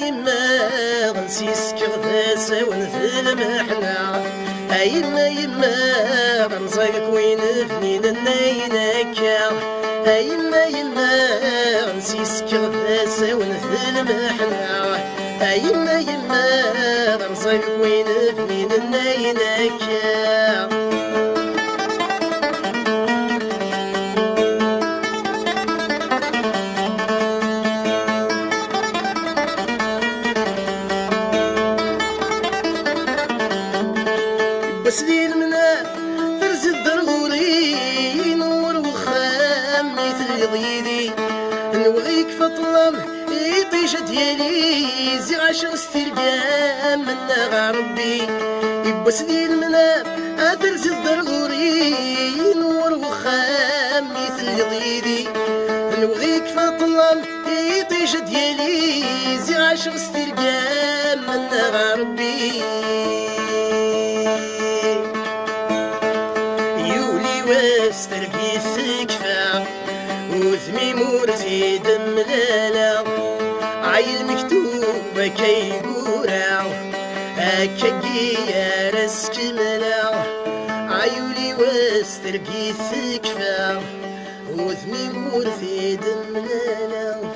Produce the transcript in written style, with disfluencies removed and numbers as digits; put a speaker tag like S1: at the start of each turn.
S1: يما غنسيس كغفاسة ونثل محنا يما غنزيق وين فنين النينكا يما غنسيس كغفاسة ونثل محنا يما غنزيق وين فنين النينكا بس لي المنى فرز الضروري نور وخام مثل ضيدي نوعيك فطلم يطيش ديالي زي عشر استرقام من غربي بس لي المنى فرز الضروري نور وخام مثل ضيدي نوعيك فطلم يطيش ديالي زي عشر استرقام من غربي واسترقي سكفة وذمي مورتي دملالا عيل مكتوبة كيقورا هكاكي يا راسك ملا عيولي واسترقي سكفة وذمي مورتي دملالا